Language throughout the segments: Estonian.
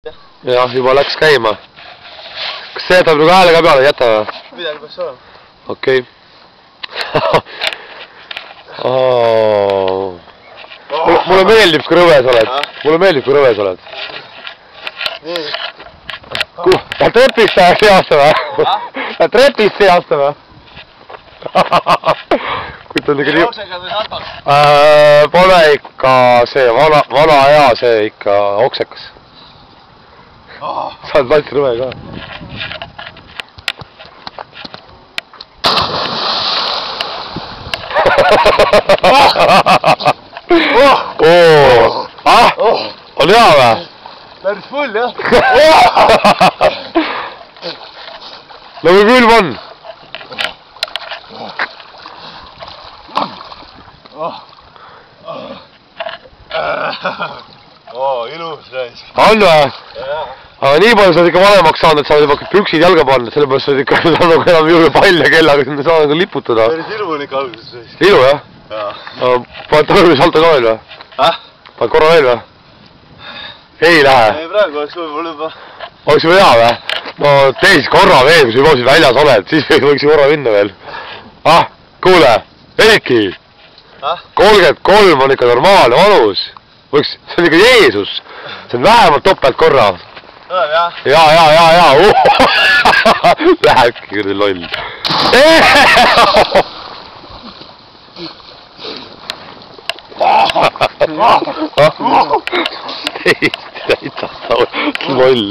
jah, juba läks käima. Kas see jätab nagu hääle ka peale, jäta või? Midagi peaks olema. Okei. Mulle meeldib, kui rõves oled. Mulle meeldib, kui rõves oled. Nii. Lähed trepist see aasta või? Lähed trepist see aasta või? Kui ta on ikka nii... Oksekad või saltad? Pole ikka see vana hea, see ikka oksekas. Saad valtsi rõve ka. On hea või? Päris full jah. Nagu külm on. Ilus reis. On või? Aga nii palju sa oled ikka vanemaks saanud, et sa oled juba püksid jalga pannud, sellepärast sa oled ikka nagu enam juurde palle kellaga, sinna saa nagu liputada. Päris ilu on ikka alguses reis. Ilu jah? Jaa. Paned tormi salto ka veel või? Paned korra veel või? Ei lähe? Ei praegu oleks võib-olla juba. Oleks juba hea või? No tee siis korra veel, kui sa juba siin väljas oled, siis võiks ju korra minna veel. Kuule, Eriki! 33 on ikka normaalne vanus. Võiks, see on ikka Jeesus. See on vähemalt topelt korra. Tuleb jah? Jaa. Lähebki kurdi loll. Täitsa loll.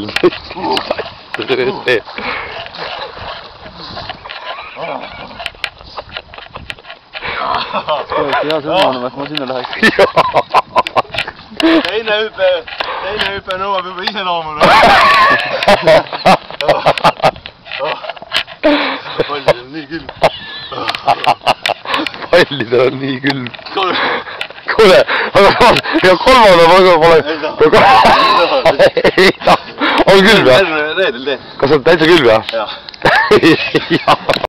Hea sõnum, et ma sinna läheks. Teine hüpe nõuab juba iseloomu. Pallidel on nii külm. Pallidel on nii külm. Kuule, ja kolmanda pole... Ei taha. On külm või? Reedel tee. Kas on täitsa külm või? Jah.